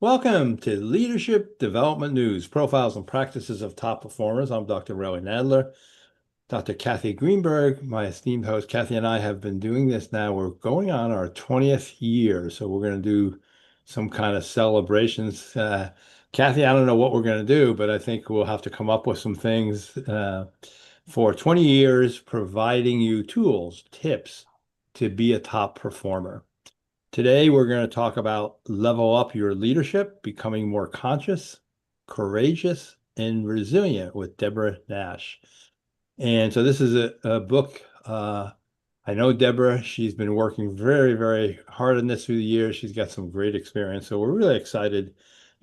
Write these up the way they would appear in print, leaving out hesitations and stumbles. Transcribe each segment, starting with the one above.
Welcome to Leadership Development News, Profiles and Practices of Top Performers. I'm Dr. Rowan Nadler. Dr. Kathy Greenberg, my esteemed host, Kathy and I have been doing this now. We're going on our 20th year, so we're going to do some kind of celebrations. Kathy, I don't know what we're going to do, but I think we'll have to come up with some things for 20 years, providing you tools, tips to be a top performer. Today, we're going to talk about level up your leadership, becoming more conscious, courageous, and resilient with Deborah Naish. And so this is a book. I know Deborah, she's been working very, very hard on this through the years. She's got some great experience. So we're really excited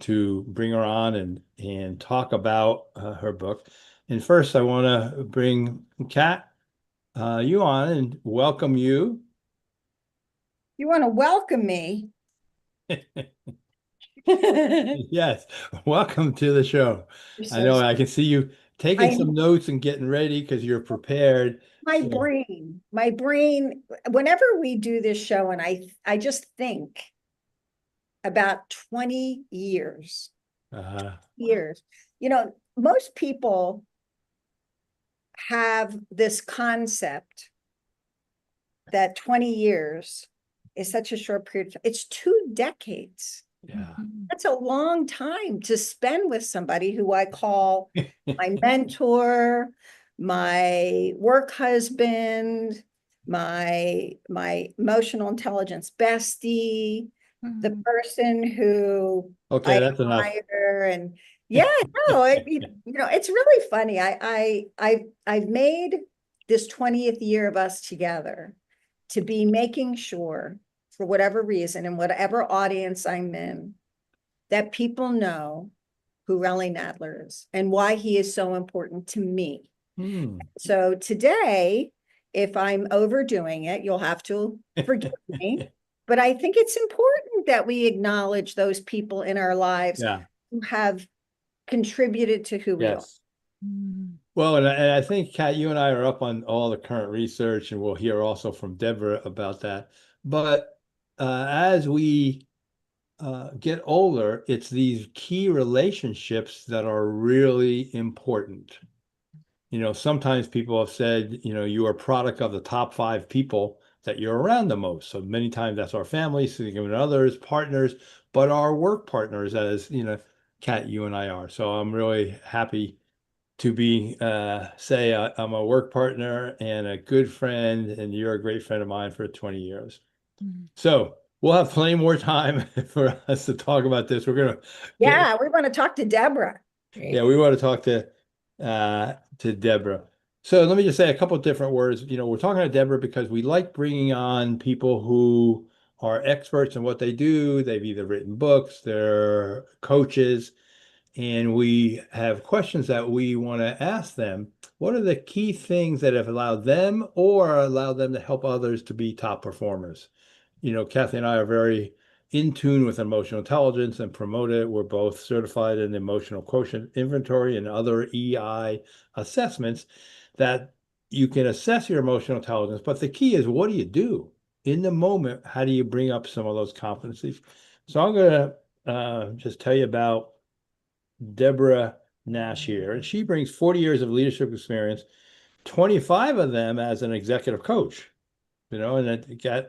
to bring her on and talk about her book. And first, I want to bring Kat, you on and welcome you. You want to welcome me? I Yes, welcome to the show. You're I so know I can see you taking I some notes and getting ready because you're prepared. my So, brain, my brain, whenever we do this show and I just think about 20 years. uh, Years. You know, most people have this concept that 20 years is such a short period of time. It's 2 decades. yeah. That's a long time to spend with somebody who I call my mentor, my work husband, my emotional intelligence bestie, the person who Okay, I that's enough. admire. And yeah, no, it's really funny. I've made this 20th year of us together to be making sure, for whatever reason and whatever audience I'm in, that people know who Relly Nadler is and why he is so important to me. Hmm. So today, if I'm overdoing it, you'll have to forgive me. But I think it's important that we acknowledge those people in our lives Yeah, who have contributed to who we are. yes. Well, and I think, Kat, you and I are up on all the current research, and we'll hear also from Deborah about that. But as we get older, it's these key relationships that are really important. Sometimes people have said, you are a product of the top five people that you're around the most. So many times that's our families, significant others, partners, but our work partners, as Kat, you and I are. So I'm really happy to be say I'm a work partner and a good friend, and you're a great friend of mine for 20 years. So we'll have plenty more time for us to talk about this. We're gonna get Yeah, we want to talk to Deborah. Yeah, we want to talk to Deborah. So let me just say a couple of different words. We're talking to Deborah because we like bringing on people who are experts in what they do. They've either written books, they're coaches, and we have questions that we want to ask them. What are the key things that have allowed them or allowed them to help others to be top performers? Kathy and I are very in tune with emotional intelligence and promote it. We're both certified in emotional quotient inventory and other EI assessments that you can assess your emotional intelligence. But the key is, what do you do in the moment? How do you bring up some of those competencies? So I'm going to just tell you about Deborah Naish here. And she brings 40 years of leadership experience, 25 of them as an executive coach. And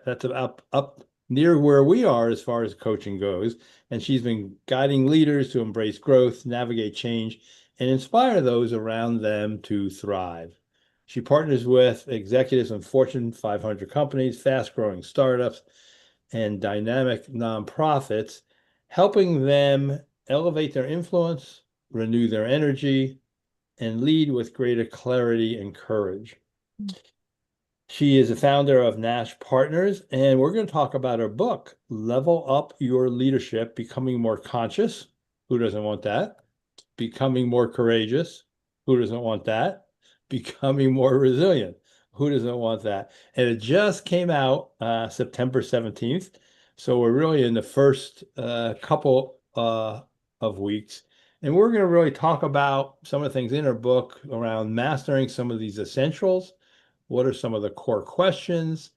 that's about up near where we are as far as coaching goes. And she's been guiding leaders to embrace growth, navigate change, and inspire those around them to thrive. She partners with executives in Fortune 500 companies, fast-growing startups, and dynamic nonprofits, helping them elevate their influence, renew their energy, and lead with greater clarity and courage. She is the founder of Naish Partners, and we're going to talk about her book, Level Up Your Leadership, Becoming More Conscious. Who doesn't want that? Becoming more courageous. Who doesn't want that? Becoming more resilient. Who doesn't want that? And it just came out September 17th. So we're really in the first couple of weeks. And we're going to really talk about some of the things in her book around mastering some of these essentials. What are some of the core questions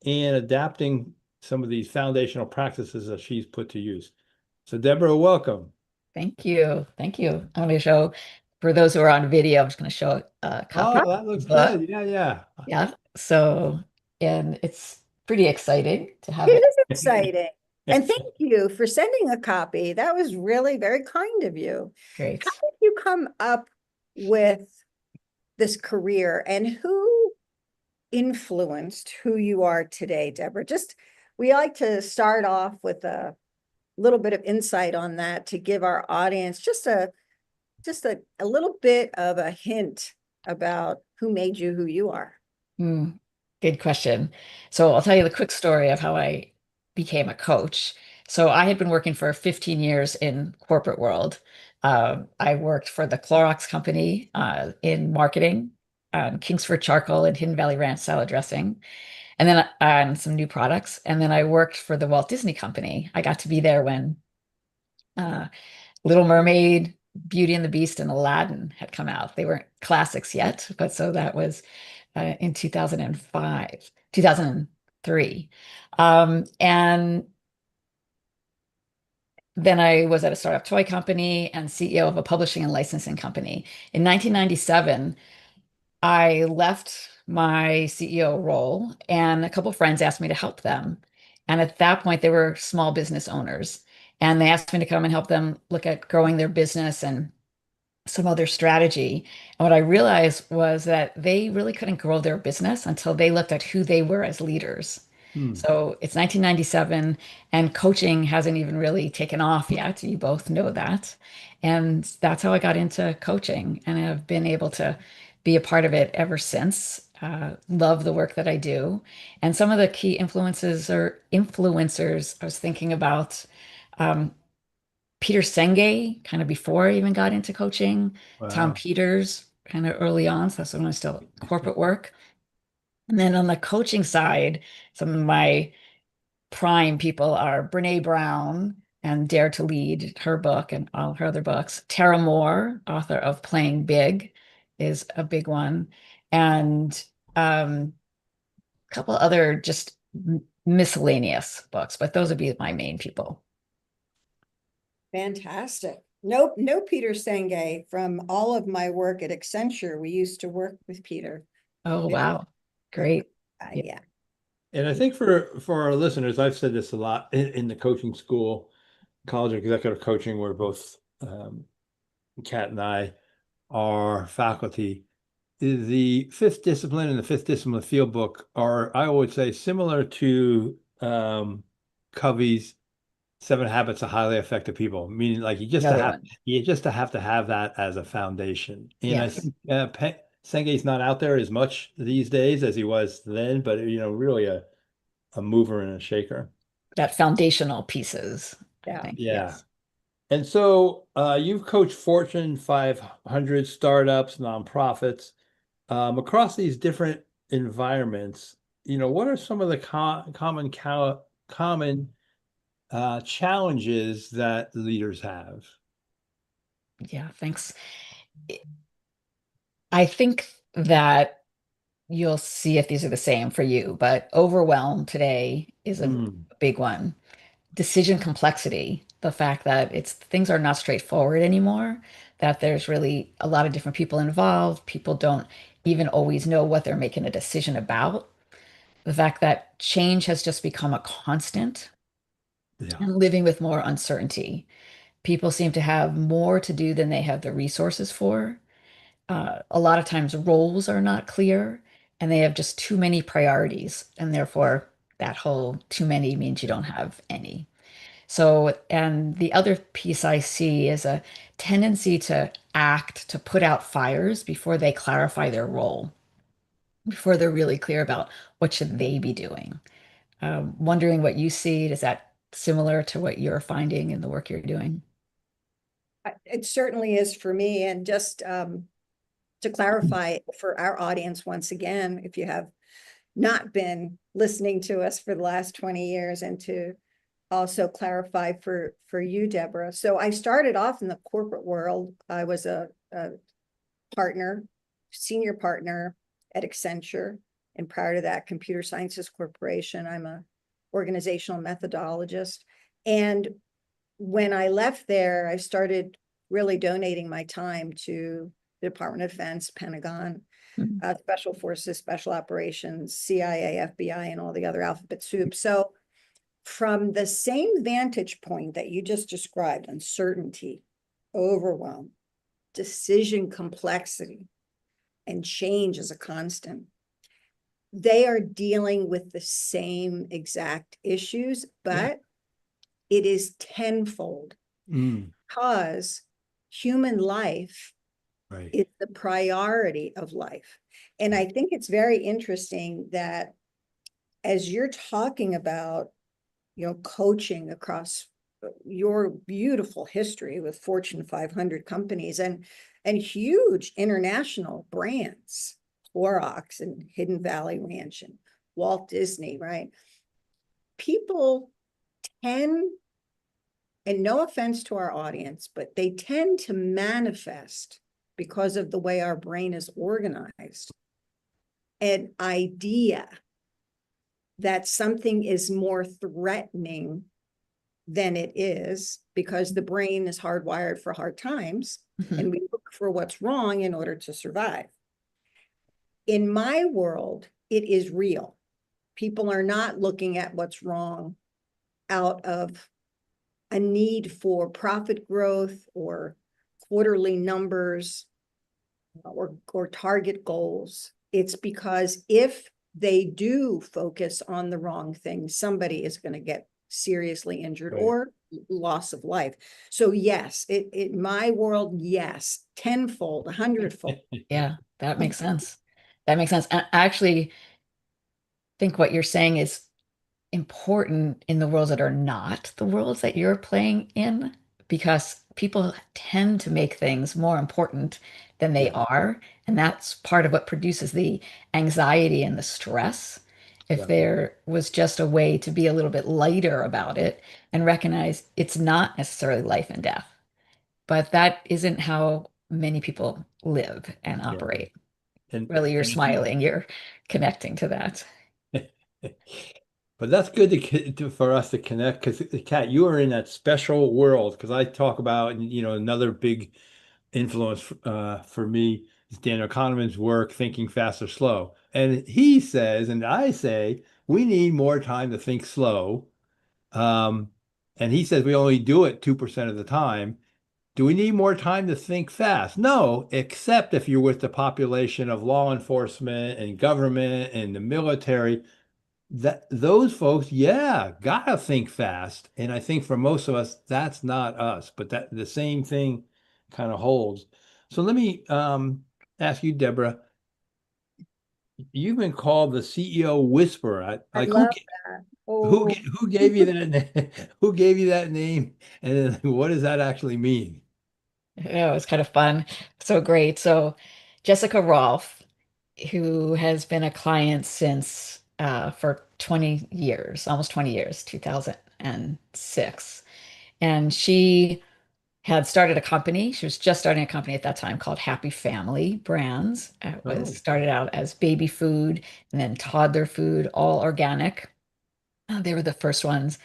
and adapting some of these foundational practices that she's put to use? So Deborah, welcome. Thank you. Thank you. I'm going to show, for those who are on video, I'm just going to show a copy Oh, of that looks the book. good. Yeah, yeah. Yeah. So, and it's pretty exciting to It have it. is exciting. And thank you for sending a copy. That was really very kind of you. How Great. did you come up with this career and who influenced who you are today, Deborah? Just, we like to start off with a little bit of insight on that to give our audience just a little bit of a hint about who made you who you are. Hmm. Good question. So I'll tell you the quick story of how I became a coach. So I had been working for 15 years in corporate world. I worked for the Clorox company in marketing, Kingsford Charcoal and Hidden Valley Ranch salad dressing, and then on some new products. And then I worked for the Walt Disney Company. I got to be there when uh, Little Mermaid, Beauty and the Beast, and Aladdin had come out. They weren't classics yet, but so that was in 2005, 2003. And then I was at a startup toy company and CEO of a publishing and licensing company. In 1997, I left my CEO role, and a couple of friends asked me to help them. And at that point, they were small business owners, and they asked me to come and help them look at growing their business and some other strategy. And what I realized was that they really couldn't grow their business until they looked at who they were as leaders. Hmm. So it's 1997, and coaching hasn't even really taken off yet. You both know that. And that's how I got into coaching, and I've been able to be a part of it ever since. Love the work that I do. And some of the key influences or influencers I was thinking about. Um, Peter Senge, kind of before I even got into coaching, Tom Wow. Peters, kind of early on. So that's when I was still corporate work. And then on the coaching side, some of my prime people are Brene Brown and Dare to Lead, her book and all her other books. Tara Moore, author of Playing Big, is a big one. And a couple other just miscellaneous books, but those would be my main people. Fantastic. Nope, no Peter Senge. From all of my work at Accenture, we used to work with Peter. Oh, Very wow. good Great. guy, Yeah. yeah. And I think for our listeners, I've said this a lot in the coaching school, college executive coaching, where both Kat and I are faculty. The fifth discipline and the fifth discipline field book are, I would say, similar to Covey's Seven Habits of Highly Effective People, meaning like Another one. you just have to have that as a foundation. And I Yes. think Senge's not out there as much these days as he was then, but really a mover and a shaker. That foundational pieces, I Yeah. think. Yeah. Yes. And so you've coached Fortune 500 startups, nonprofits, across these different environments. What are some of the common challenges that leaders have? Yeah, thanks. I think that you'll see if these are the same for you, but overwhelm today is a Hmm. big one. Decision complexity, the fact that it's things are not straightforward anymore, that there's really a lot of different people involved. People don't even always know what they're making a decision about. The fact that change has just become a constant Yeah. and living with more uncertainty. People seem to have more to do than they have the resources for. A lot of times roles are not clear and they have just too many priorities. And therefore, that whole too many means you don't have any. So, and the other piece I see is a tendency to act, to put out fires before they clarify their role, before they're really clear about what should they be doing. Wondering what you see. Is that similar to what you're finding in the work you're doing? It certainly is for me. And just to clarify for our audience, once again, if you have not been listening to us for the last 20 years, and to also clarify for you, Deborah. So I started off in the corporate world. I was a partner, senior partner at Accenture. And prior to that, Computer Sciences Corporation. I'm a organizational methodologist. And when I left there, I started really donating my time to the Department of Defense, Pentagon, Mhm. Special Forces, Special Operations, CIA, FBI, and all the other alphabet soup. So from the same vantage point that you just described, uncertainty, overwhelm, decision complexity, and change as a constant, they are dealing with the same exact issues, Yeah. but it is tenfold Mm, because human life right. is the priority of life. And I think it's very interesting that as you're talking about, coaching across your beautiful history with Fortune 500 companies and huge international brands, Clorox and Hidden Valley Ranch and Walt Disney, right? People tend, and no offense to our audience, but they tend to manifest because of the way our brain is organized, an idea that something is more threatening than it is because the brain is hardwired for hard times Mhm. and we look for what's wrong in order to survive. In my world, it is real. People are not looking at what's wrong out of a need for profit growth or quarterly numbers or target goals. It's because if they do focus on the wrong thing, somebody is going to get seriously injured Right. or loss of life. So yes, in my world, yes, tenfold, 100-fold. Yeah, that makes sense. That makes sense. I actually think what you're saying is important in the worlds that are not the worlds that you're playing in, because people tend to make things more important than they Yeah. are. And that's part of what produces the anxiety and the stress. If Yeah. there was just a way to be a little bit lighter about it and recognize it's not necessarily life and death, but that isn't how many people live and Yeah. operate. And Really, you're and I think smiling, you're connecting to that. but that's good for us to connect because Kat, you are in that special world because I talk about another big influence for me is Daniel Kahneman's work, Thinking Fast or Slow, and he says, and I say, we need more time to think slow. Um, and he says we only do it 2% of the time. Do we need more time to think fast? No, except if you're with the population of law enforcement and government and the military, that those folks, yeah, gotta think fast. And I think for most of us, that's not us, but that the same thing kind of holds. So let me ask you, Deborah, you've been called the CEO whisperer. I Like love that. Oh, who gave you that who gave you that name? And then what does that actually mean? Yeah, it was kind of fun. So great. So Jessica Rolfe, who has been a client since for 20 years, almost 20 years, 2006. And she had started a company. She was just starting a company at that time called Happy Family Brands. It was Oh, started out as baby food and then toddler food, all organic. They were the first ones.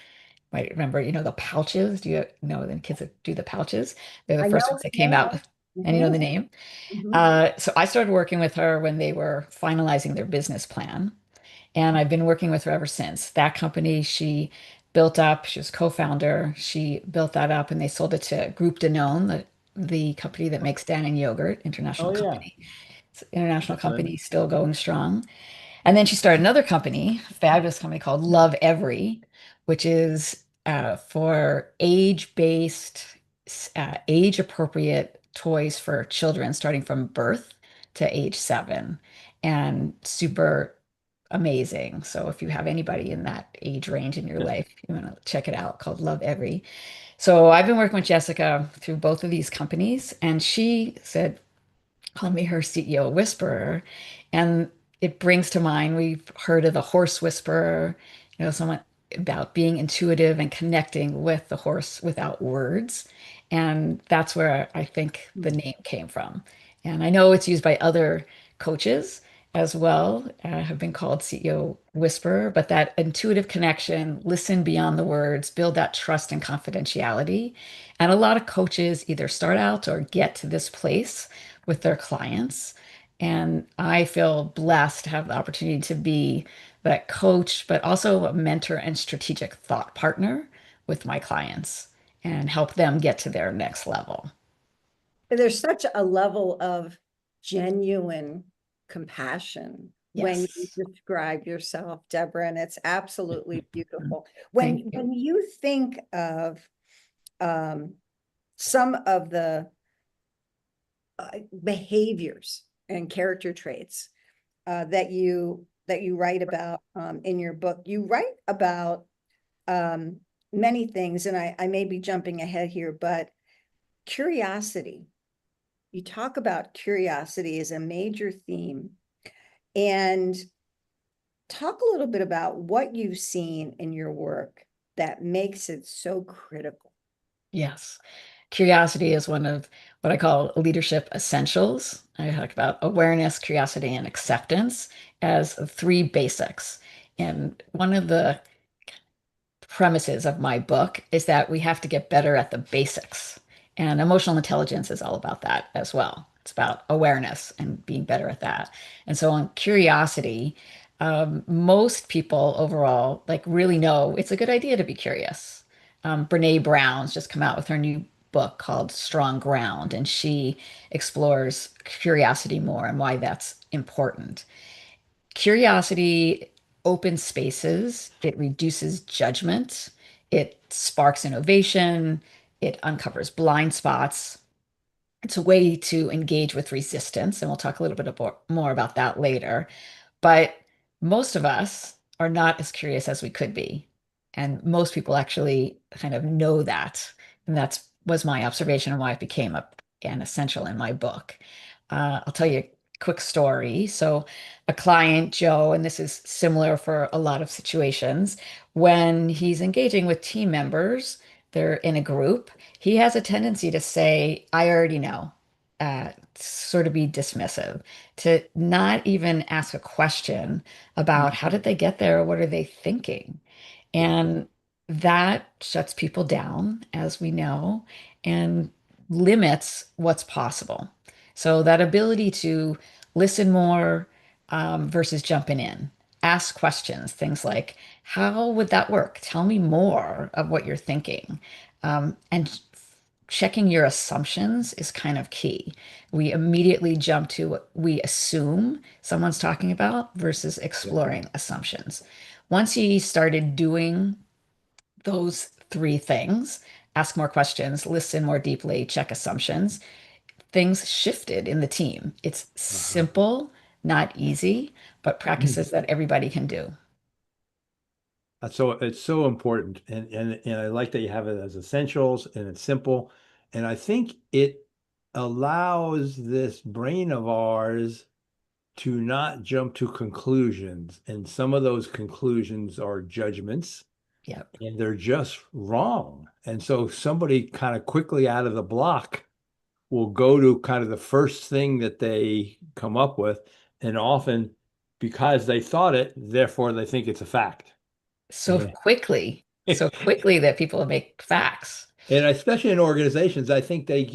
Might remember, the pouches. Do you know the kids that do the pouches? They're the I first know ones that the came out, name. and you know Mhm, the name. mhm. So I started working with her when they were finalizing their business plan, and I've been working with her ever since. That company she built up, she was co-founder. She built that up, and they sold it to Groupe Danone, the company that makes Dannon yogurt, oh international yeah. company. It's an international Okay. company, still going strong. And then she started another company, a fabulous company called Love Every, which is for age-based, age-appropriate toys for children starting from birth to age 7, and super amazing. So if you have anybody in that age range in your life, you want to check it out, called Love Every. So I've been working with Jessica through both of these companies, and she said, call me her CEO whisperer. And it brings to mind, we've heard of the horse whisperer, someone about being intuitive and connecting with the horse without words. And that's where I think the name came from. And I know it's used by other coaches, as well. I have been called CEO whisperer, but that intuitive connection, listen beyond the words, build that trust and confidentiality. And a lot of coaches either start out or get to this place with their clients. And I feel blessed to have the opportunity to be that coach, but also a mentor and strategic thought partner with my clients and help them get to their next level. There's such a level of genuine compassion when you Yes. describe yourself, Deborah, and it's absolutely beautiful. Thank you. When you think of some of the behaviors and character traits that you write about in your book, you write about many things, and I may be jumping ahead here, but curiosity. You talk about curiosity as a major theme, and talk a little bit about what you've seen in your work that makes it so critical. Yes. Curiosity is one of what I call leadership essentials. I talk about awareness, curiosity, and acceptance as three basics. And one of the premises of my book is that we have to get better at the basics. And emotional intelligence is all about that as well. It's about awareness and being better at that. And so on curiosity, most people overall like really know it's a good idea to be curious. Brene Brown's just come out with her new book called Strong Ground, and she explores curiosity more and why that's important. Curiosity opens spaces, it reduces judgment, it sparks innovation, it uncovers blind spots. It's a way to engage with resistance, and we'll talk a little bit more about that later. But most of us are not as curious as we could be. And most people actually kind of know that. And that's was my observation and why it became an essential in my book. I'll tell you a quick story. So a client, Joe, and this is similar for a lot of situations, when he's engaging with team members, they're in a group, he has a tendency to say, I already know, sort of be dismissive, to not even ask a question about how did they get there? What are they thinking? Yeah. And that shuts people down, as we know, and limits what's possible. So that ability to listen more versus jumping in, ask questions, things like, how would that work? Tell me more of what you're thinking. And checking your assumptions is kind of key. We immediately jump to what we assume someone's talking about versus Yeah. exploring assumptions. Once he started doing those three things, ask more questions, listen more deeply, check assumptions, things shifted in the team. It's Uh-huh. simple, not easy, but practices that everybody can do. So it's so important, and I like that you have it as essentials and it's simple, and I think it allows this brain of ours to not jump to conclusions, and some of those conclusions are judgments, Yep. and they're just wrong. And so somebody kind of quickly out of the block will go to kind of the first thing that they come up with, and often because they thought it, therefore they think it's a fact. So quickly, so quickly that people make facts. And especially in organizations, I think they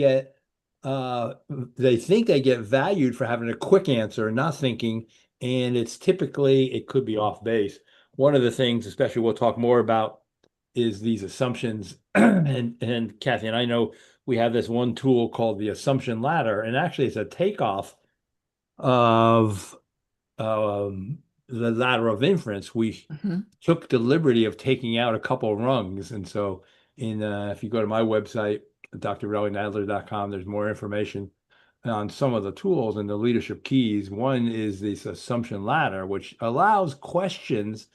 think they get valued for having a quick answer, not thinking, and it's typically it could be off base. One of the things, especially we'll talk more about, is these assumptions. And Kathy and I know we have this one tool called the assumption ladder, and actually it's a takeoff of the ladder of inference. We Mhm. took the liberty of taking out a couple of rungs. And so if you go to my website, drrellinadler.com, there's more information on some of the tools and the leadership keys. One is this assumption ladder, which allows questions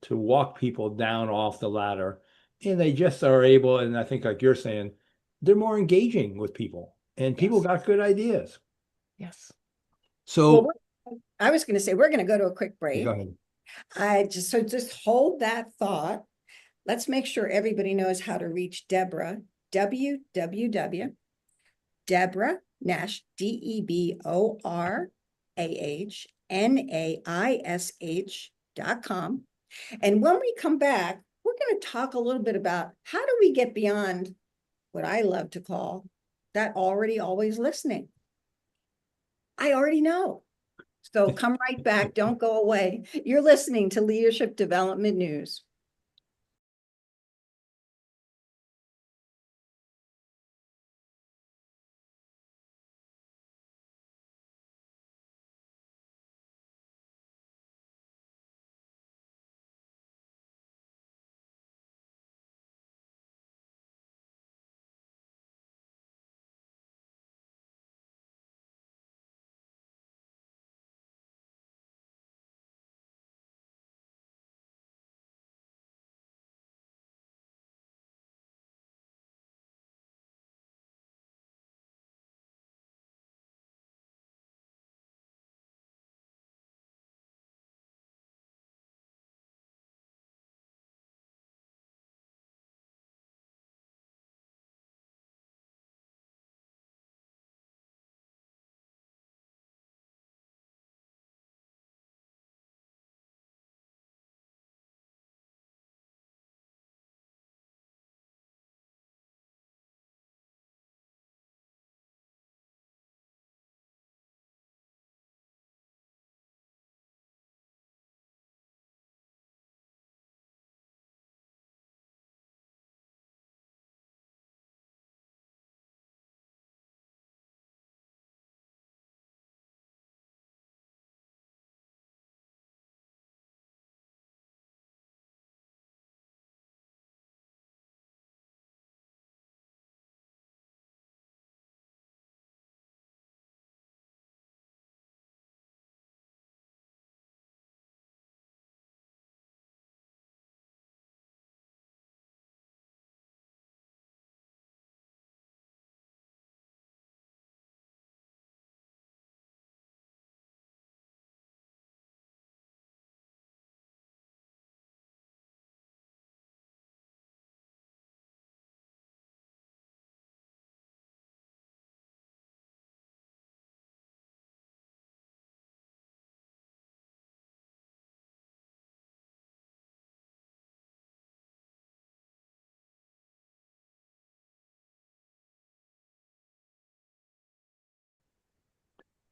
to walk people down off the ladder. And they just are able, and I think like you're saying, they're more engaging with people and people Yes. got good ideas. Yes. Well, So I was going to say, we're going to go to a quick go break. ahead. Just hold that thought. Let's make sure everybody knows how to reach Deborah, www. Deborah Naish, DeborahNaish, Naish.com. And when we come back, we're going to talk a little bit about how do we get beyond what I love to call that already always listening. I already know. So come right back. Don't go away. You're listening to Leadership Development News.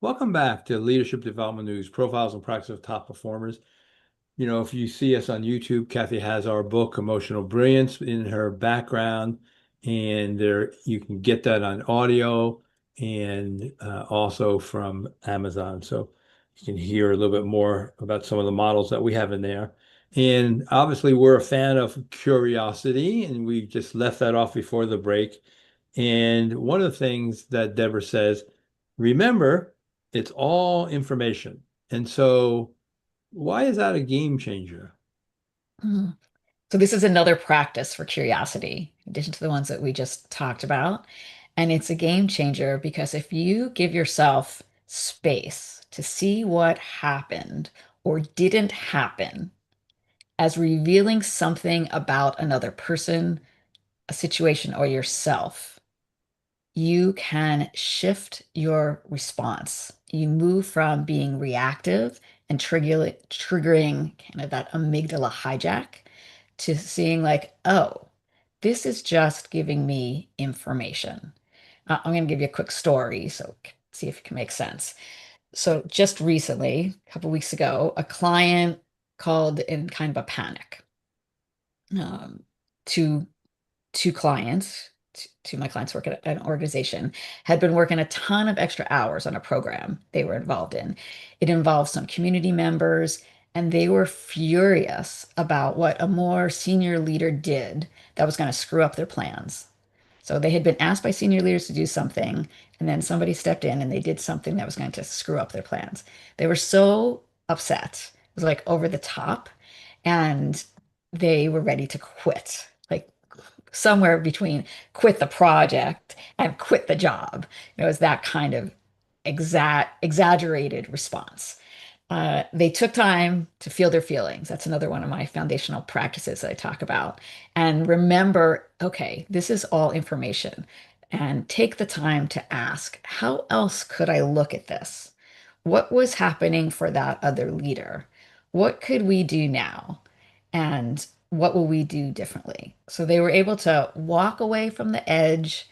Welcome back to Leadership Development News, Profiles and Practice of Top Performers. You know, if you see us on YouTube, Kathy has our book, Emotional Brilliance, in her background, and there you can get that on audio and also from Amazon. So you can hear a little bit more about some of the models that we have in there. And obviously, we're a fan of curiosity, and we just left that off before the break. And one of the things that Deborah says, remember, it's all information. And so, why is that a game changer? Mhm. So this is another practice for curiosity, in addition to the ones that we just talked about. And it's a game changer because if you give yourself space to see what happened or didn't happen as revealing something about another person, a situation, or yourself, you can shift your response. You move from being reactive and triggering kind of that amygdala hijack to seeing like, oh, this is just giving me information. I'm going to give you a quick story, so see if it can make sense. So just recently, a couple weeks ago, a client called in kind of a panic um, to two clients, two of my clients work at an organization, had been working a ton of extra hours on a program they were involved in. It involved some community members, and they were furious about what a more senior leader did that was going to screw up their plans. So they had been asked by senior leaders to do something, and then somebody stepped in and they did something that was going to screw up their plans. They were so upset. It was like over the top, and they were ready to quit. Like somewhere between quit the project and quit the job. It was that kind of exaggerated response. They took time to feel their feelings. That's another one of my foundational practices that I talk about. And remember, okay, this is all information. And take the time to ask, how else could I look at this? what was happening for that other leader? What could we do now? And what will we do differently? So they were able to walk away from the edge,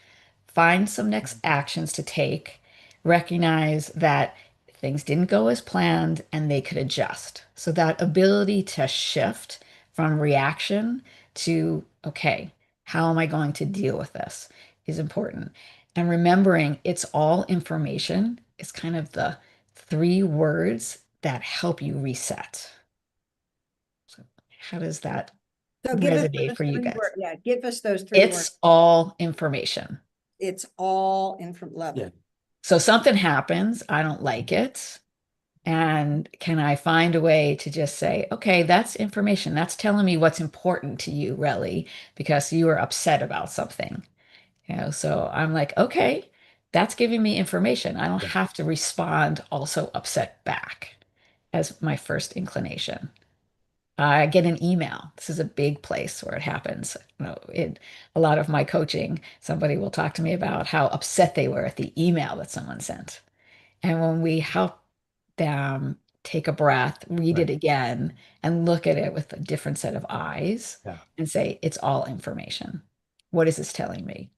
find some next actions to take, recognize that things didn't go as planned and they could adjust. So that ability to shift from reaction to, okay, how am I going to deal with this is important. And remembering it's all information is kind of the three words that help you reset. So how does that So give us resonate those for you three guys? words. Yeah, give us those three words. It's all information. It's all in from love Yeah. it. So something happens, I don't like it. And can I find a way to just say, okay, that's information. That's telling me what's important to you, really, because you are upset about something. So I'm like, okay, that's giving me information. I don't Yeah. have to respond also upset back as my first inclination. I get an email. This is a big place where it happens. In a lot of my coaching, somebody will talk to me about how upset they were at the email that someone sent. And when we help them take a breath, read it Right. again, and look at it with a different set of eyes Yeah. and say, it's all information. What is this telling me?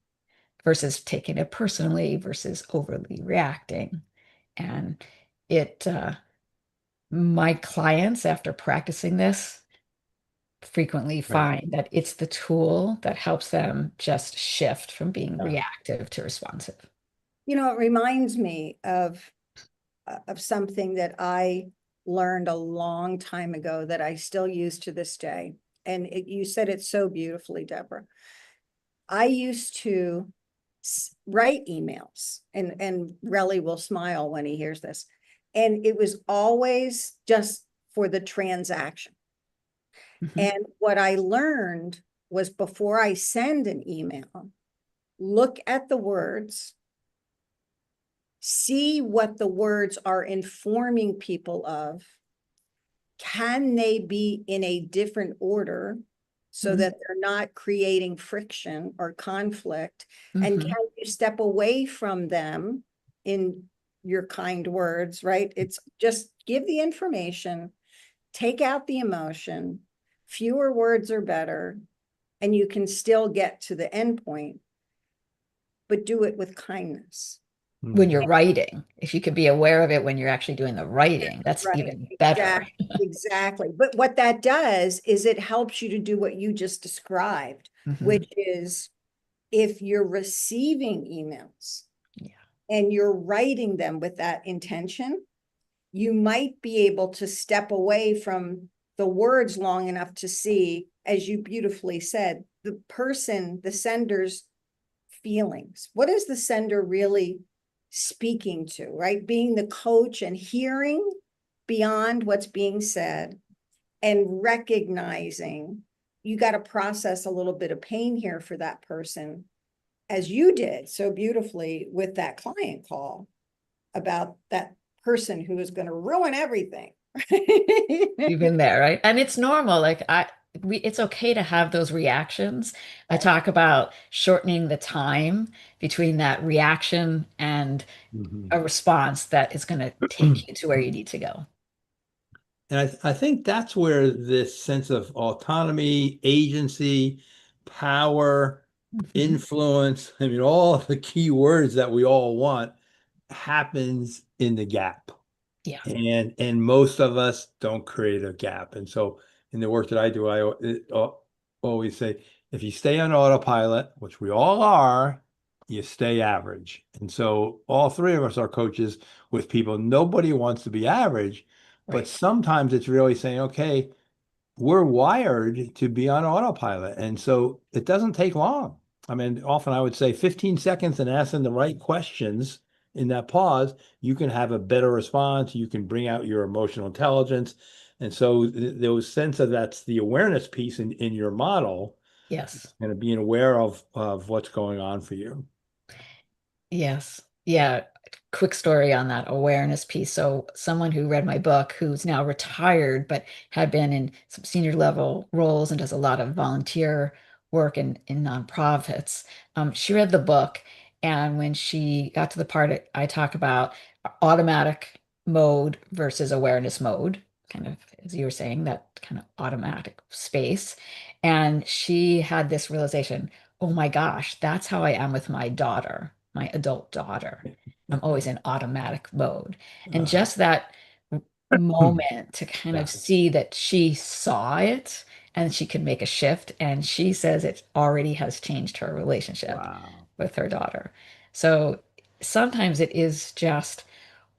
Versus taking it personally versus overly reacting. And my clients, after practicing this, frequently Right. find that it's the tool that helps them just shift from being Yeah. reactive to responsive. It reminds me of something that I learned a long time ago that I still use to this day. And you said it so beautifully, Deborah. I used to write emails, and Relly will smile when he hears this. And it was always just for the transaction. Mhm. And what I learned was, before I send an email, look at the words, see what the words are informing people of. Can they be in a different order so Mhm. that they're not creating friction or conflict? And Mhm. can you step away from them in your kind words, right? It's just give the information, take out the emotion, fewer words are better, and you can still get to the end point, but do it with kindness. When you're Mhm. writing, if you could be aware of it when you're actually doing the writing, that's Right, even better. exactly, exactly. But what that does is it helps you to do what you just described, Mhm. which is, if you're receiving emails Yeah. and you're writing them with that intention, you might be able to step away from the words long enough to see, as you beautifully said, the person, the sender's feelings. What is the sender really speaking to, right? Being the coach and hearing beyond what's being said and recognizing you got to process a little bit of pain here for that person, as you did so beautifully with that client call about that person who is going to ruin everything. You've been there, right? And it's normal. It's okay to have those reactions. I Right. talk about shortening the time between that reaction and Mhm. a response that is going to take you to where you need to go. And I think that's where this sense of autonomy, agency, power, Mhm. influence, I mean, all the key words that we all want happens in the gap. Yeah. And most of us don't create a gap. And so in the work that I do, always say, if you stay on autopilot, which we all are, you stay average. And so all three of us are coaches with people. Nobody wants to be average, but Right. sometimes it's really saying, okay, we're wired to be on autopilot. And so it doesn't take long. I mean, often I would say 15 seconds and asking the right questions in that pause, you can have a better response. You can bring out your emotional intelligence. And so there was sense of that's the awareness piece in your model, Yes. and of being aware of what's going on for you. Yes. Yeah. Quick story on that awareness piece. So, someone who read my book, who's now retired, but had been in some senior level roles and does a lot of volunteer work in nonprofits, she read the book. And when she got to the part I talk about automatic mode versus awareness mode, kind of as you were saying, that kind of automatic space. And she had this realization, oh my gosh, that's how I am with my daughter, my adult daughter. I'm always in automatic mode. And Uh, just that moment to kind of yeah. see that she saw it and she could make a shift. And she says it already has changed her relationship Wow. with her daughter. So sometimes it is just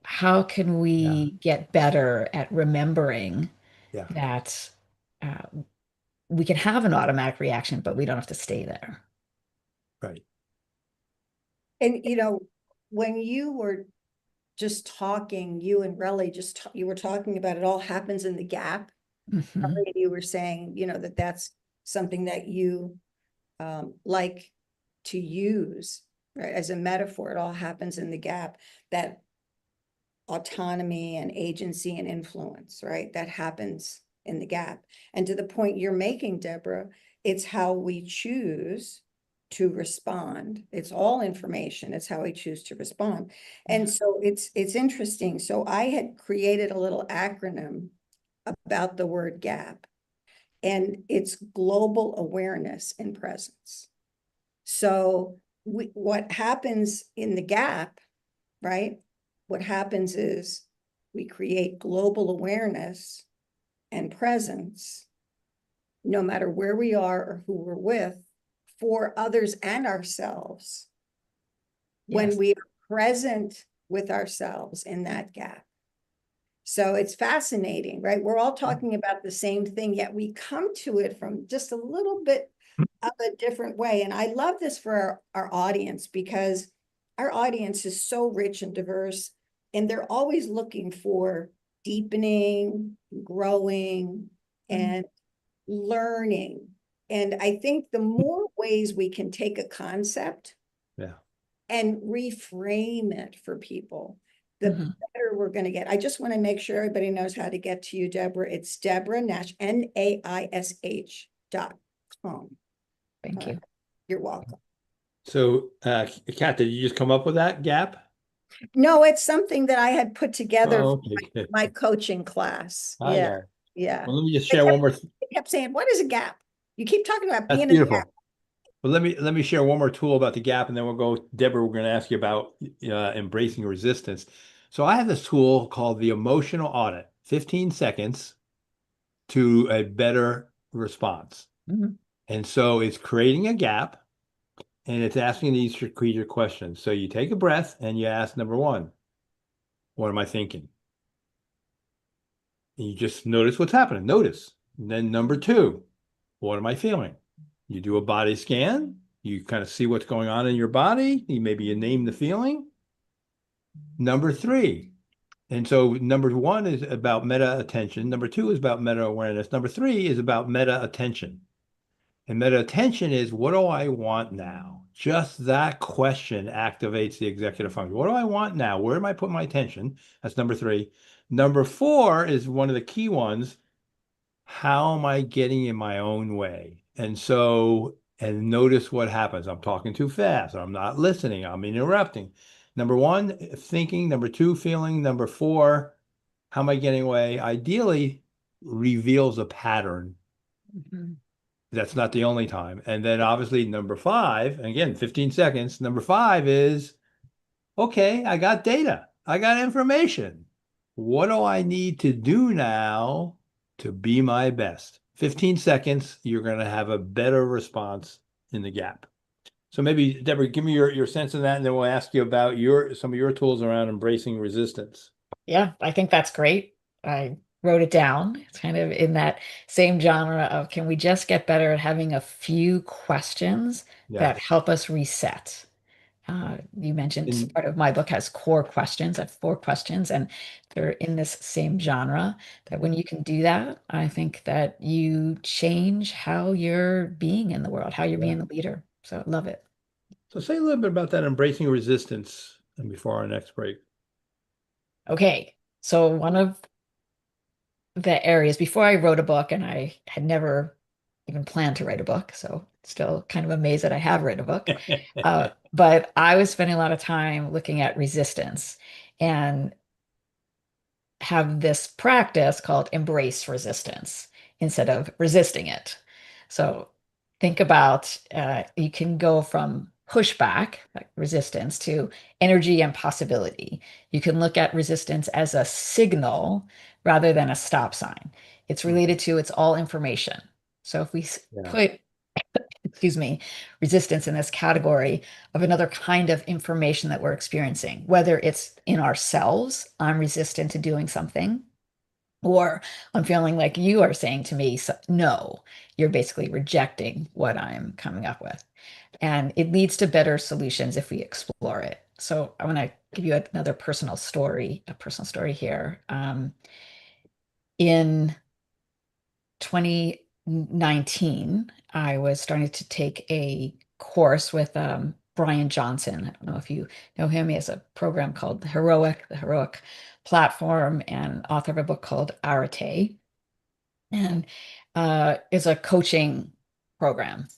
how can Yeah. we get better at remembering Yeah. that uh, we can have an automatic reaction, but we don't have to stay there. Right. And when you were just talking, you and Relly you were talking about it all happens in the gap. Mhm. Relly, you were saying, that's something that you like to use, right, as a metaphor. It all happens in the gap. That autonomy and agency and influence, right? That happens in the gap. And to the point you're making, Deborah, it's how we choose to respond. It's all information. It's how we choose to respond. And Yeah. so it's interesting. So I had created a little acronym about the word gap, and it's global awareness and presence. So what happens in the gap, right? What happens is we create global awareness and presence, no matter where we are or who we're with, for others and ourselves, when Yes. we are present with ourselves in that gap. So it's fascinating, right? We're all talking about the same thing, yet we come to it from just a little bit of a different way. And I love this for our audience, because our audience is so rich and diverse, and they're always looking for deepening, growing, Mhm. and learning. And I think the more ways we can take a concept Yeah. and reframe it for people, the Mhm. better we're going to get. I just want to make sure everybody knows how to get to you, Deborah. It's Deborah Naish, Naish.com. Thank you. You're welcome. So, Kat, did you just come up with that gap? No, it's something that I had put together Oh, for okay. Good. my coaching class. I Yeah, got it. yeah. Well, let me just They share one kept, more. they kept saying, what is a gap? You keep talking about being That's in the gap. beautiful. Well, let me share one more tool about the gap, and then we'll go, Deborah, we're going to ask you about embracing resistance. So I have this tool called the emotional audit, 15 seconds to a better response. Mhm. And so it's creating a gap, and it's asking these strategic questions. So you take a breath and you ask number one, what am I thinking? And you just notice what's happening. Notice. And then number two, what am I feeling? You do a body scan. You kind of see what's going on in your body. Maybe you name the feeling. Number three. And so number one is about meta attention. Number two is about meta awareness. Number three is about meta attention. And meta attention is, what do I want now? Just that question activates the executive function. What do I want now? Where am I putting my attention? That's number three. Number four is one of the key ones. How am I getting in my own way? And so, and notice what happens. I'm talking too fast. I'm not listening. I'm interrupting. Number one, thinking. Number two, feeling. Number four, how am I getting away? Ideally, reveals a pattern. Mhm. That's not the only time. And then obviously number five, again, 15 seconds. Number five is, okay, I got data. I got information. What do I need to do now to be my best? 15 seconds, you're going to have a better response in the gap. So maybe, Deborah, give me your sense of that, and then we'll ask you about some of your tools around embracing resistance. Yeah, I think that's great. I wrote it down. It's kind of in that same genre of can we just get better at having a few questions that Yes. help us reset? You mentioned And part of my book has core questions. I have 4 questions, and they're in this same genre. That when you can do that, I think that you change how you're being in the world, how you're yeah. being the leader. So I love it. So say a little bit about that embracing resistance and before our next break. Okay, so one of the areas before I wrote a book, and I had never even planned to write a book, so still kind of amazed that I have written a book. But I was spending a lot of time looking at resistance. And have this practice called embrace resistance instead of resisting it. So think about you can go from pushback, like resistance, to energy and possibility. You can look at resistance as a signal rather than a stop sign. It's related to it's all information. So if we Yeah. put, excuse me, resistance in this category of another kind of information that we're experiencing, whether it's in ourselves, I'm resistant to doing something, or I'm feeling like you are saying to me, so, no, you're basically rejecting what I'm coming up with. And it leads to better solutions if we explore it. So I want to give you another a personal story here. In 2019, I was starting to take a course with Brian Johnson. I don't know if you know him. He has a program called the Heroic Platform, and author of a book called Arete, and is a coaching program.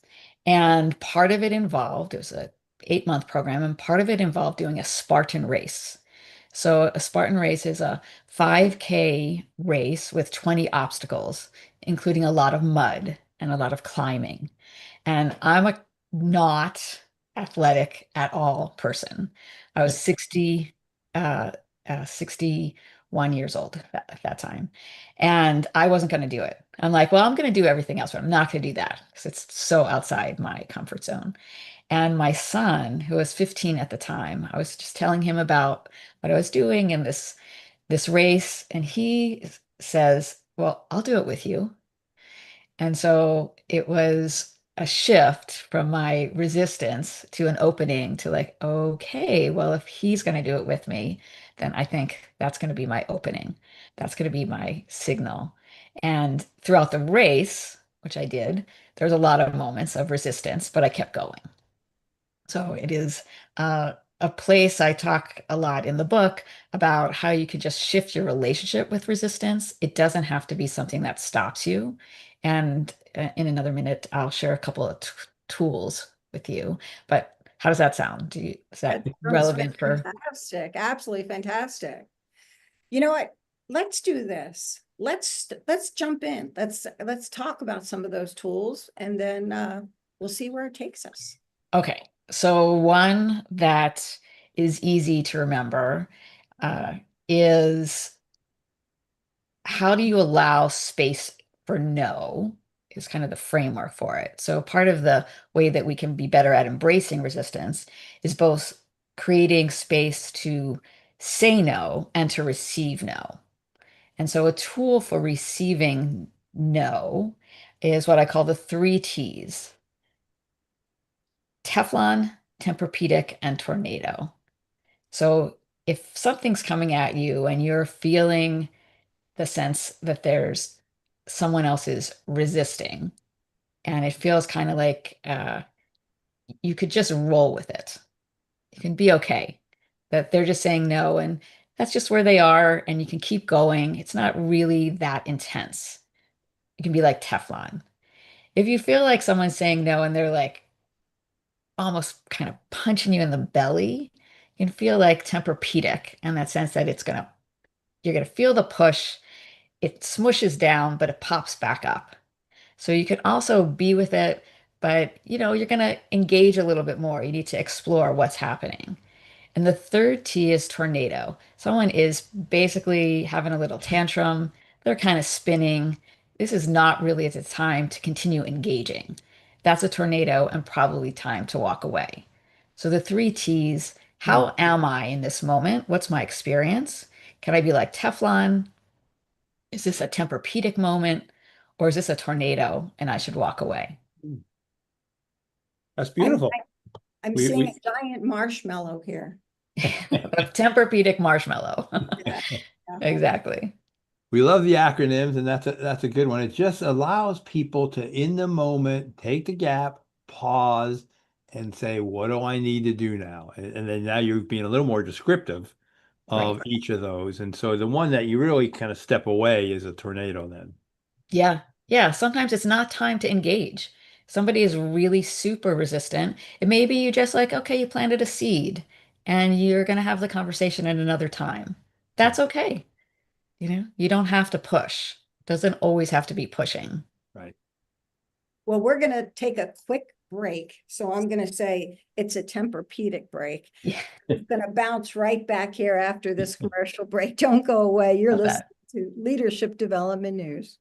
And part of it involved, it was a 8-month program, and part of it involved doing a Spartan race. So a Spartan race is a 5K race with 20 obstacles, including a lot of mud and a lot of climbing. And I'm a not athletic at all person. I was uh, 61 years old at that time. And I wasn't going to do it. I'm like, well, I'm going to do everything else, but I'm not going to do that because it's so outside my comfort zone. And my son, who was 15 at the time, I was just telling him about what I was doing in this race, and he says, "Well, I'll do it with you." And so it was a shift from my resistance to an opening to like, okay, well, if he's going to do it with me, then I think that's going to be my opening. That's going to be my signal. And throughout the race, which I did, there was a lot of moments of resistance, but I kept going. So it is a place I talk a lot in the book about how you could just shift your relationship with resistance. It doesn't have to be something that stops you. And in another minute, I'll share a couple of tools with you. But how does that sound? Is That that sounds relevant for? fantastic, absolutely fantastic. You know what? Let's do this. Let's jump in. Let's talk about some of those tools, and then we'll see where it takes us. Okay. So one that is easy to remember uh, is how do you allow space for no is kind of the framework for it. So part of the way that we can be better at embracing resistance is both creating space to say no and to receive no. And so a tool for receiving no is what I call the 3 T's: Teflon, Tempur-Pedic, and Tornado. So if something's coming at you and you're feeling the sense that there's someone else is resisting, and it feels kind of like you could just roll with it. You can be okay that they're just saying no, and that's just where they are, and you can keep going. It's not really that intense. It can be like Teflon. If you feel like someone's saying no and they're like almost kind of punching you in the belly, you can feel like Tempur-Pedic in that sense that you're gonna feel the push. It smushes down, but it pops back up. So you can also be with it, but you're going to engage a little bit more. You need to explore what's happening. And the third T is tornado. Someone is basically having a little tantrum. They're kind of spinning. This is not really the time to continue engaging. That's a tornado and probably time to walk away. So the 3 T's: how am I in this moment? What's my experience? Can I be like Teflon? Is this a Tempur-Pedic moment, or is this a tornado and I should walk away? That's I'm beautiful. I'm We seeing we a giant marshmallow here. A Tempur-Pedic marshmallow. Yeah. Exactly. we love the acronyms, and that's a good one. It just allows people to, in the moment, take the gap, pause, and say, "What do I need to do now?" And then now you're being a little more descriptive Right. of each of those. And so the one that you really kind of step away is a tornado then. Yeah. Yeah. Sometimes it's not time to engage. Somebody is really super resistant. It may be you just like, okay, you planted a seed and you're going to have the conversation at another time. That's okay. You don't have to push. Doesn't always have to be pushing. Right. Well, we're going to take a quick break. So I'm going to say it's a Tempur-Pedic break. Yeah, We're going to bounce right back here after this commercial break. Don't go away. You're love listening that. to Leadership Development News.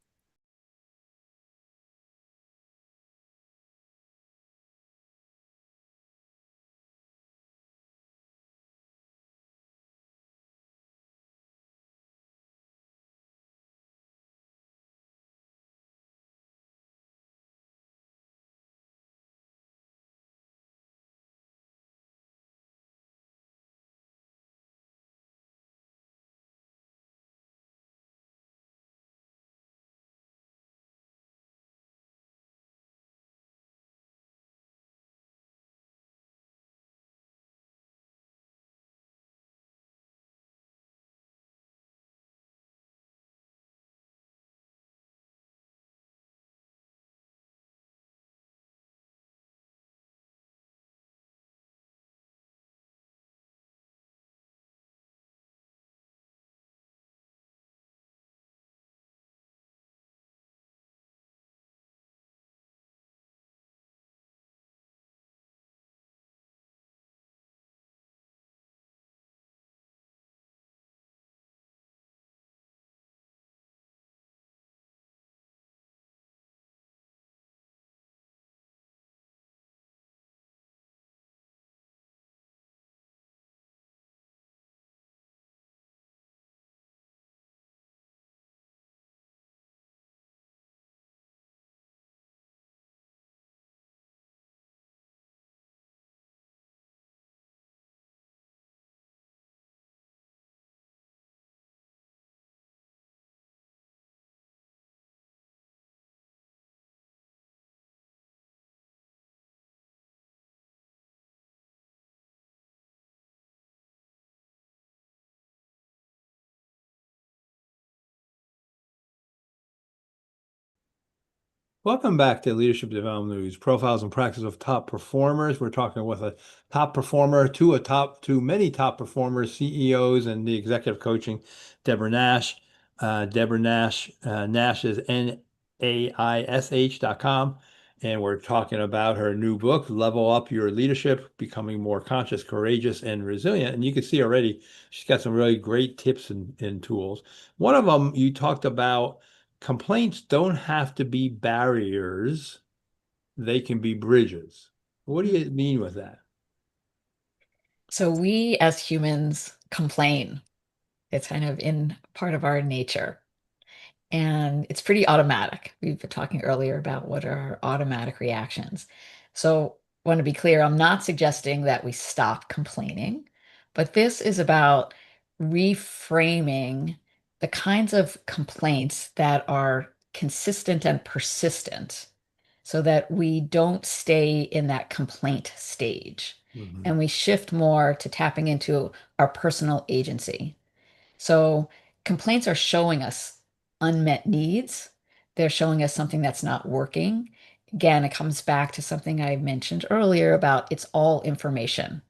Welcome back to Leadership Development News, profiles and practice of top performers. We're talking with a top performer, to many top performers, CEOs, and the executive coaching, Deborah Naish. Deborah Naish, Naish is NAISH.com. And we're talking about her new book, Level Up Your Leadership, Becoming More Conscious, Courageous, and Resilient. And you can see already, she's got some really great tips and tools. One of them you talked about. Complaints don't have to be barriers, they can be bridges. What do you mean with that? So we as humans complain. It's kind of in part of our nature. And it's pretty automatic. We've been talking earlier about what are our automatic reactions. So, I want to be clear, I'm not suggesting that we stop complaining, but this is about reframing the kinds of complaints that are consistent and persistent so that we don't stay in that complaint stage Mhm. and we shift more to tapping into our personal agency. So complaints are showing us unmet needs. They're showing us something that's not working. Again, it comes back to something I mentioned earlier about it's all information,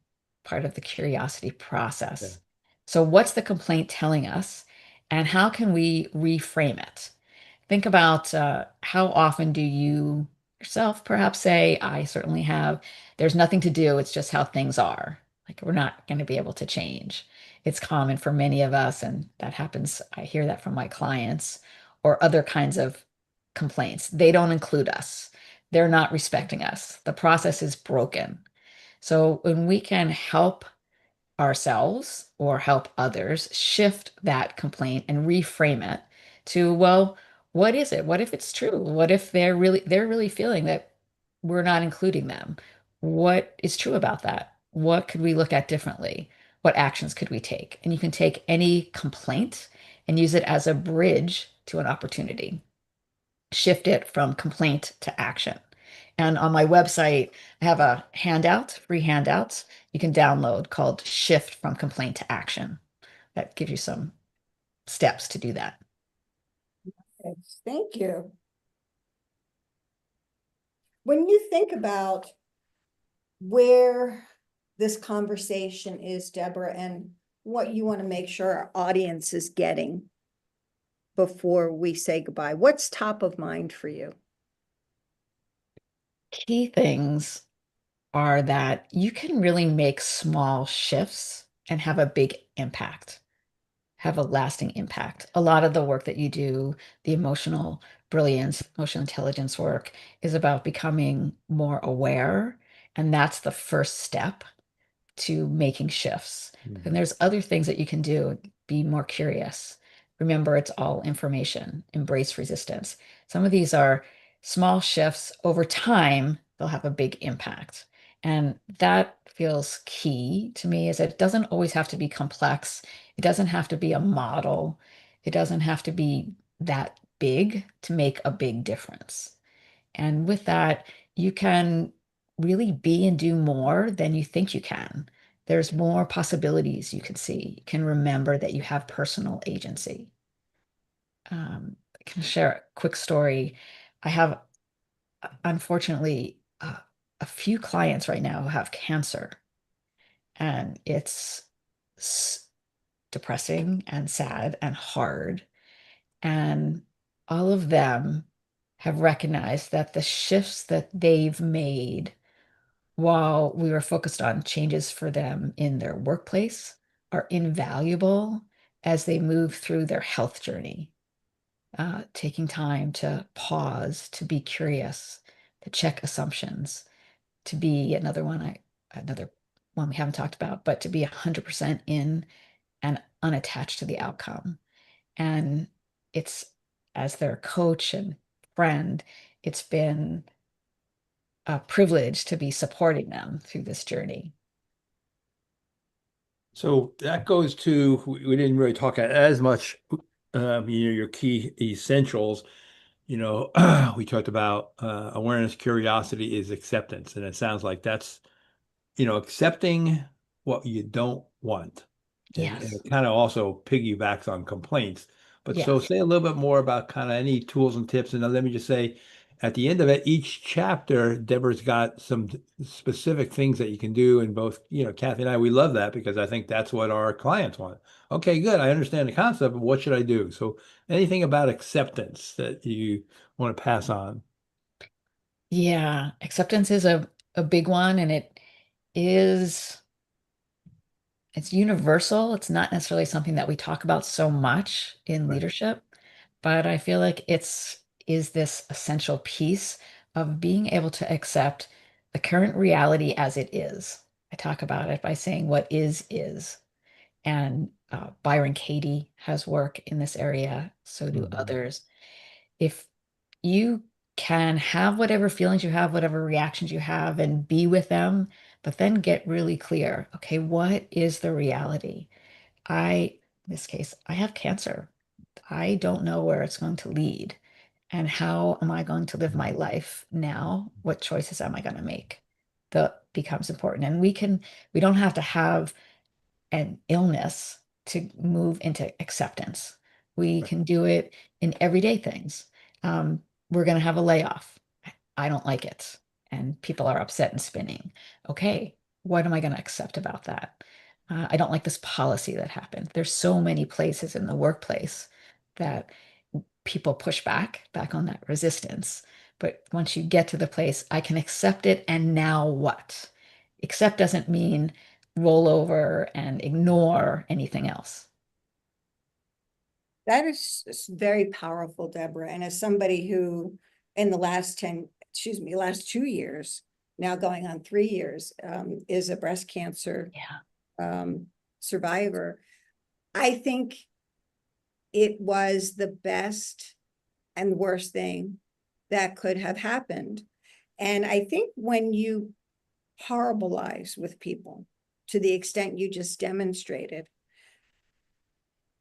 part of the curiosity Yeah. process. So, what's the complaint telling us, and how can we reframe it? Think about how often do you yourself perhaps say, I certainly have, there's nothing to do, it's just how things are. Like we're not going to be able to change. It's common for many of us, and that happens. I hear that from my clients or other kinds of complaints. They don't include us, they're not respecting us. The process is broken. So when we can help ourselves or help others shift that complaint and reframe it to, well, what is it? What if it's true? What if they're really feeling that we're not including them? What is true about that? What could we look at differently? What actions could we take? And you can take any complaint and use it as a bridge to an opportunity. Shift it from complaint to action. And on my website, I have a handout, free handouts you can download called Shift from Complaint to Action. That gives you some steps to do that. Yes, thank you. When you think about where this conversation is, Deborah, and what you want to make sure our audience is getting, before we say goodbye? What's top of mind for you? Key things are that you can really make small shifts and have a big impact, have a lasting impact. A lot of the work that you do, the emotional brilliance, emotional intelligence work, is about becoming more aware. And that's the first step to making shifts. And there's other things that you can do. Be more curious. Remember, it's all information. Embrace resistance. Some of these are small shifts over time, they'll have a big impact. And that feels key to me is it doesn't always have to be complex. It doesn't have to be a model. It doesn't have to be that big to make a big difference. And with that, you can really be and do more than you think you can. There's more possibilities you can see. You can remember that you have personal agency. I can share a quick story. I have, unfortunately, a few clients right now who have cancer, and it's depressing and sad and hard. And all of them have recognized that the shifts that they've made while we were focused on changes for them in their workplace are invaluable as they move through their health journey. Taking time to pause, to be curious, to check assumptions, to be another one we haven't talked about, but to be 100% in and unattached to the outcome. And it's as their coach and friend, it's been a privilege to be supporting them through this journey. So that goes to, we didn't really talk as much, your key essentials. We talked about awareness, curiosity is acceptance. And it sounds like that's, accepting what you don't want. And Yes. it kind of also piggybacks on complaints. But so Yes. say a little bit more about kind of any tools and tips. And then let me just say, at the end of it, each chapter, Deborah's got some specific things that you can do. And both, Kathy and I, we love that because I think that's what our clients want. Okay, good. I understand the concept, but what should I do? So anything about acceptance that you want to pass on? Yeah. Acceptance is a big one, and is it's universal. It's not necessarily something that we talk about so much in Right. leadership, but I feel like it's is this essential piece of being able to accept the current reality as it is. I talk about it by saying what is. And Byron Katie has work in this area. So do Mhm. others. If you can have whatever feelings you have, whatever reactions you have, and be with them, but then get really clear. Okay, what is the reality? In this case, I have cancer. I don't know where it's going to lead. And how am I going to live my life now? What choices am I going to make? That becomes important. And we don't have to have an illness to move into acceptance. We Right. can do it in everyday things. We're going to have a layoff. I don't like it. And people are upset and spinning. Okay, what am I going to accept about that? I don't like this policy that happened. There's so many places in the workplace that people push back on that resistance. But once you get to the place, I can accept it, and now what? Accept doesn't mean roll over and ignore anything else. That is very powerful, Deborah. And as somebody who in the last 2 years, now going on 3 years, is a breast cancer Yeah. um, survivor, I think it was the best and worst thing that could have happened. And I think when you horribilize with people to the extent you just demonstrated,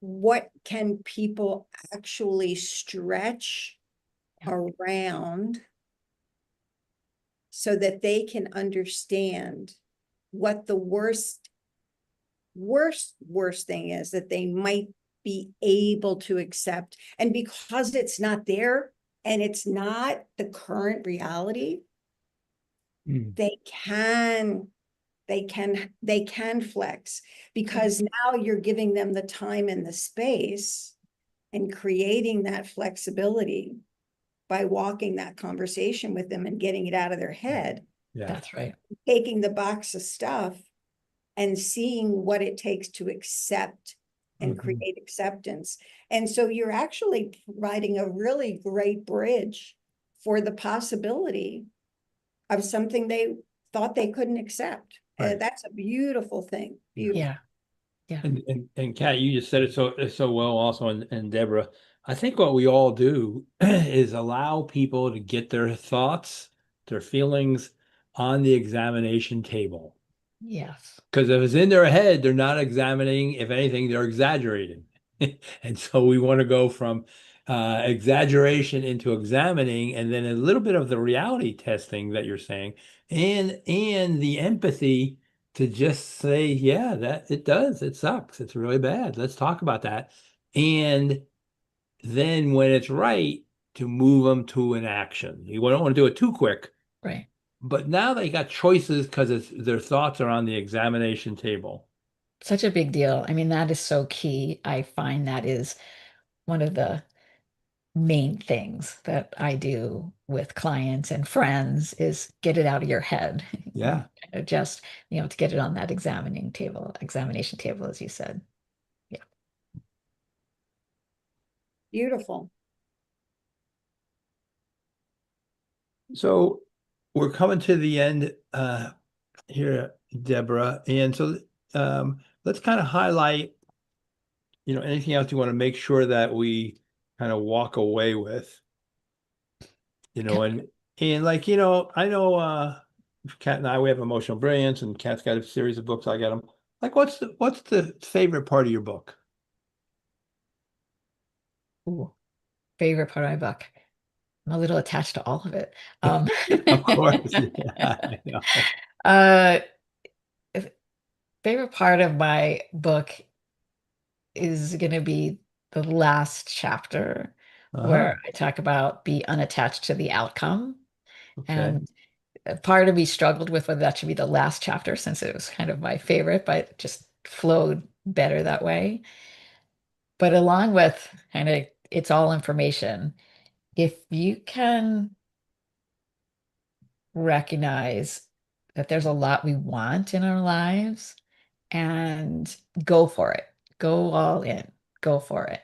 what can people actually stretch Yeah. around so that they can understand what the worst thing is that they might be able to accept. And because it's not there and it's not the current reality, Mm. they can flex, because now you're giving them the time and the space and creating that flexibility by walking that conversation with them and getting it out of their head, Yeah. That's right. taking the box of stuff and seeing what it takes to accept and Mhm. create acceptance. And so you're actually providing a really great bridge for the possibility of something they thought they couldn't accept. Right. That's a beautiful thing. Beautiful. Yeah. Yeah. And Kat, you just said it so well also, and Deborah, I think what we all do is allow people to get their thoughts, their feelings on the examination table. Yes. Because if it's in their head, they're not examining. If anything, they're exaggerating. And so we want to go from exaggeration into examining, and then a little bit of the reality testing that you're saying, and the empathy to just say, yeah, that it does. It sucks. It's really bad. Let's talk about that. And then when it's right, to move them to an action. You don't want to do it too quick, Right. but now they got choices because it's their thoughts are on the examination table. Such a big deal. I mean, that is so key. I find that is one of the main things that I do with clients and friends is get it out of your head. Yeah. Kind of just, to get it on that examination table, as you said. Yeah. Beautiful. So we're coming to the end here, Deborah. And so let's kind of highlight, anything else you want to make sure that we kind of walk away with, Yeah. and like, I know Kat and I, we have Emotional Brilliance, and Kat's got a series of books. I got them. Like, what's the favorite part of your book? Ooh, favorite part of my book. I'm a little attached to all of it. Um, Of course. Yeah, I know. uh, favorite part of my book is going to be the last chapter Uh-huh. where I talk about be unattached to the outcome. Okay. And a part of me struggled with whether that should be the last chapter since it was kind of my favorite, but it just flowed better that way. But along with kind of it's all information, if you can recognize that there's a lot we want in our lives and go for it, go all in, go for it,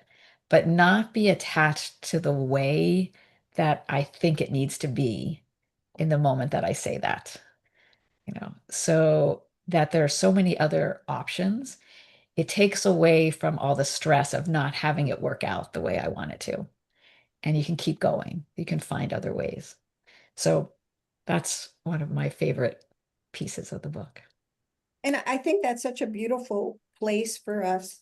but not be attached to the way that I think it needs to be in the moment that I say that, so that there are so many other options. It takes away from all the stress of not having it work out the way I want it to. And you can keep going. You can find other ways. So that's one of my favorite pieces of the book. And I think that's such a beautiful place for us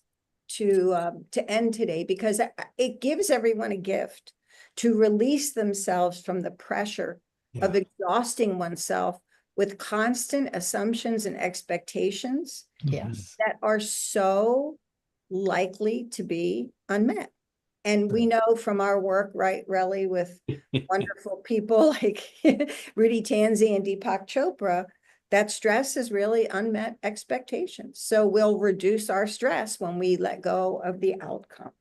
to end today, because it gives everyone a gift to release themselves from the pressure of Yeah. exhausting oneself with constant assumptions and expectations Mhm. Yes. that are so likely to be unmet. And we know from our work, right, Relly, with wonderful people like Rudy Tanzi and Deepak Chopra, that stress is really unmet expectations. So we'll reduce our stress when we let go of the outcome.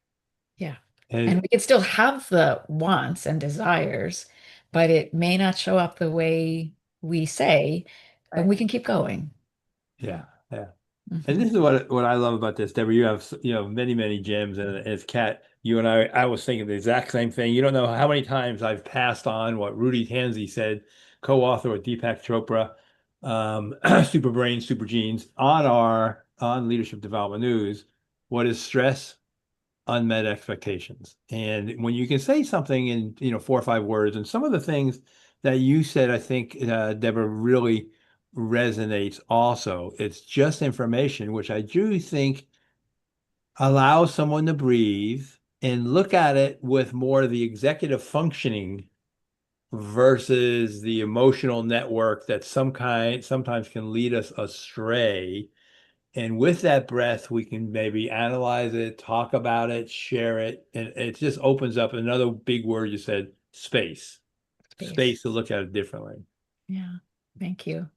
Yeah. And And we can still have the wants and desires, but it may not show up the way we say, and we can keep going. yeah, yeah. And Mhm. this is what I love about this, Deborah. You have many, many gems, and as Kat, you and I was thinking the exact same thing. You don't know how many times I've passed on what Rudy Tanzi said, co-author with Deepak Chopra, Super Brain, Super Genes, on Leadership Development News. What is stress? Unmet expectations. And when you can say something in 4 or 5 words, and some of the things that you said, I think Deborah, really resonates also. It's just information, which I do think allows someone to breathe and look at it with more of the executive functioning versus the emotional network that sometimes can lead us astray. And with that breath, we can maybe analyze it, talk about it, share it. And it just opens up another big word you said, space. Space. Space to look at it differently. Yeah. Thank you.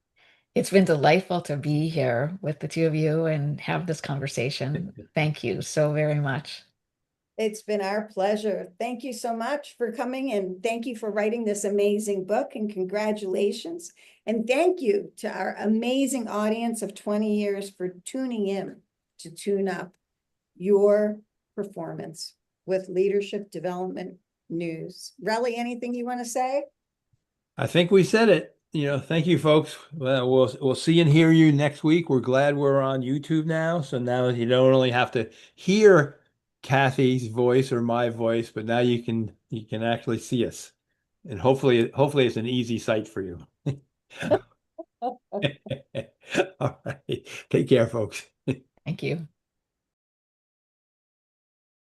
It's been delightful to be here with the two of you and have this conversation. Thank you so very much. It's been our pleasure. Thank you so much for coming, and thank you for writing this amazing book, and congratulations. And thank you to our amazing audience of 20 years for tuning in to tune up your performance with leadership development news. Relly, anything you want to say? I think we said it. Thank you, folks. Well, we'll see and hear you next week. We're glad we're on YouTube now, so now you don't only have to hear Kathy's voice or my voice, but now you can actually see us, and hopefully it's an easy sight for you. All right, take care, folks. Thank you.